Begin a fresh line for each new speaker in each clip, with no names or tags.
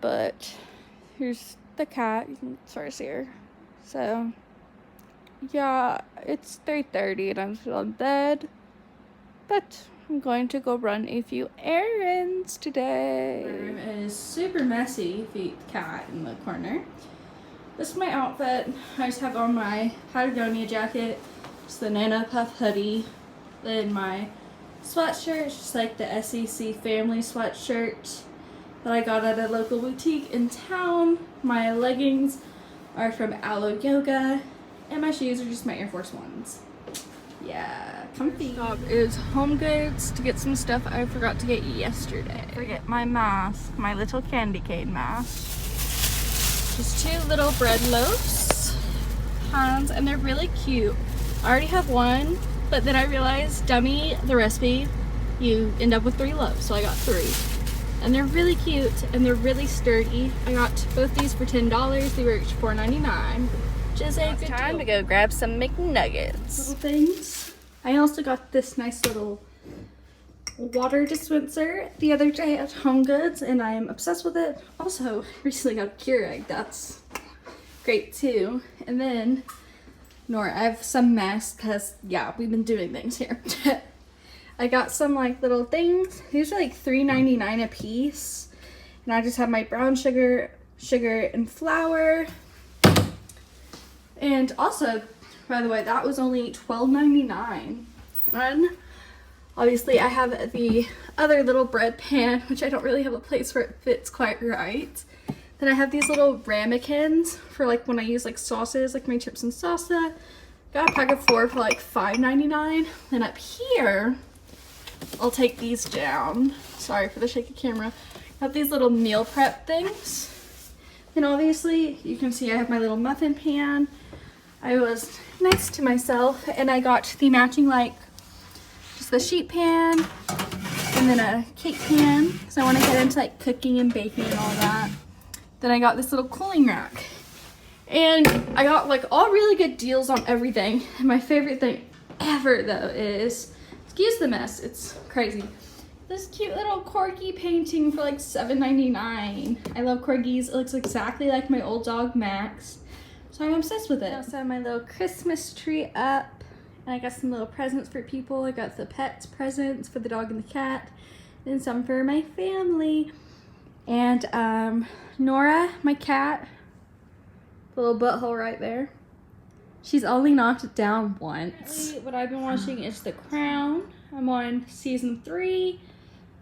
but here's the cat. You can sort of see her. So, yeah, it's 3:30 and I'm still in bed. But I'm going to go run a few errands today. My room is super messy. Feet cat in the corner. This is my outfit. I just have on my Patagonia jacket, just the Nana Puff hoodie, then my sweatshirt, just like the SEC family sweatshirt that I got at a local boutique in town. My leggings are from Alo Yoga, and my shoes are just my Air Force Ones. Yeah, comfy. Stop is Home Goods to get some stuff I forgot to get yesterday. Forget my mask, my little candy cane mask. Just 2 little bread loaves, pans, and they're really cute. I already have one, but then I realized, dummy, the recipe, you end up with 3 loaves, so I got 3. And they're really cute, and they're really sturdy. I got both these for $10. They were each $4.99, which is a good time to go grab some McNuggets. Little things. I also got this nice little water dispenser the other day at Home Goods, and I am obsessed with it. Also, recently got a Keurig. That's great too. And then, Nora, I have some mess because, yeah, we've been doing things here. I got some like little things. These are like $3.99 a piece. And I just have my brown sugar, and flour. And also, by the way, that was only $12.99. And obviously I have the other little bread pan, which I don't really have a place where it fits quite right. Then I have these little ramekins for like when I use like sauces, like my chips and salsa. Got a pack of 4 for like $5.99. Then up here, I'll take these down. Sorry for the shaky camera. Got these little meal prep things. Then obviously you can see I have my little muffin pan. I was nice to myself and I got the matching like just the sheet pan and then a cake pan because I want to get into like cooking and baking and all that. Then I got this little cooling rack. And I got like all really good deals on everything. And my favorite thing ever though is, excuse the mess, it's crazy, this cute little corgi painting for like $7.99. I love corgis. It looks exactly like my old dog Max. So I'm obsessed with it. I also have my little Christmas tree up. And I got some little presents for people. I got the pets presents for the dog and the cat. And some for my family. And Nora, my cat, the little butthole right there, she's only knocked it down once. What I've been watching is The Crown. I'm on season 3.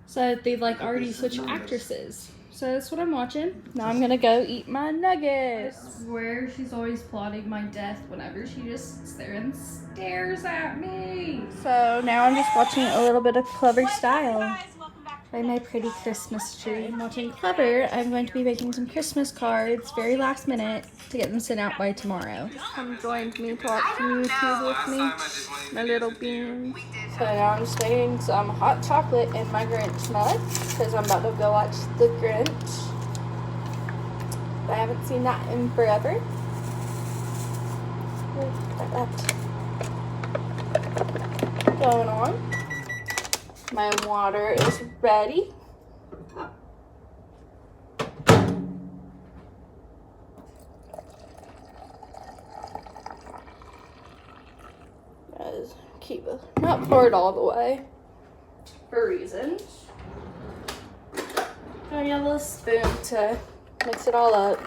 So they've like already switched actresses. So that's what I'm watching. Now I'm gonna go eat my nuggets. I swear she's always plotting my death whenever she just sits there and stares at me. So now I'm just watching a little bit of Clever Style by my pretty Christmas tree. I'm watching Clever. I'm going to be making some Christmas cards very last minute to get them sent out by tomorrow. Come join me to watch YouTube with me, my little bean. So now I'm just making some hot chocolate in my Grinch mug because I'm about to go watch The Grinch. I haven't seen that in forever. Got that going on. My water is ready. Guys, keep it, not pour it all the way for reasons. I need a little spoon to mix it all up.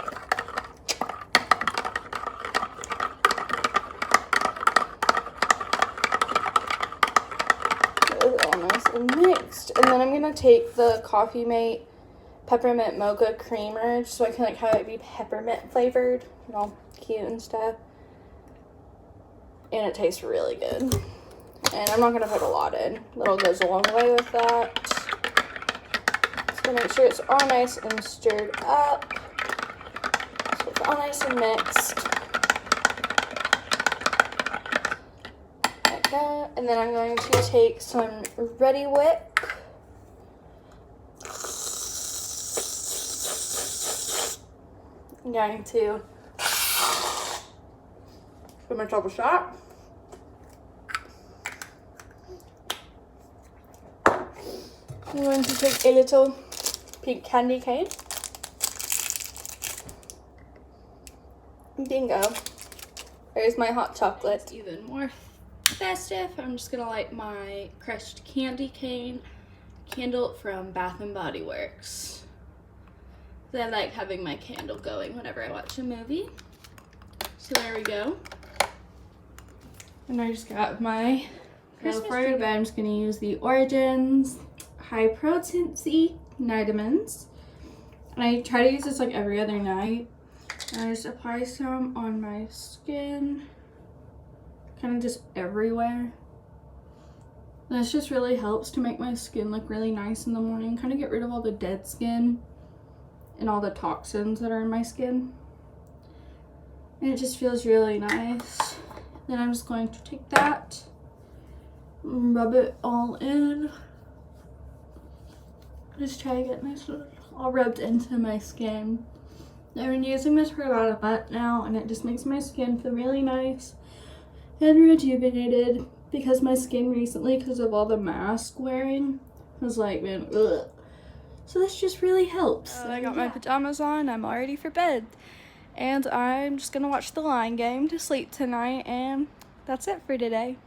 Mixed, and then I'm gonna take the Coffee Mate peppermint mocha creamer just so I can like have it be peppermint flavored and all cute and stuff, and it tastes really good. And I'm not gonna put a lot in, little goes a long way with that. Just gonna make sure it's all nice and stirred up so it's all nice and mixed like that. And then I'm going to take some Ready Whip. I'm going to give myself a shot. I'm going to take a little pink candy cane. Bingo. There's my hot chocolate. It's even more festive. I'm just gonna light my crushed candy cane candle from Bath and Body Works. I like having my candle going whenever I watch a movie. So there we go. And I just got my Christmas tree. But I'm just gonna use the Origins High Potency Vitamins. And I try to use this like every other night. And I just apply some on my skin, kind of just everywhere. And this just really helps to make my skin look really nice in the morning, kind of get rid of all the dead skin and all the toxins that are in my skin. And it just feels really nice. Then I'm just going to take that, rub it all in. Just try to get nice all rubbed into my skin. I've been using this for about a month now, and it just makes my skin feel really nice and rejuvenated, because my skin recently, because of all the mask wearing, was like, man, ugh. So this just really helps. I got my pajamas on. I'm all ready for bed. And I'm just going to watch the Lion game to sleep tonight, and that's it for today.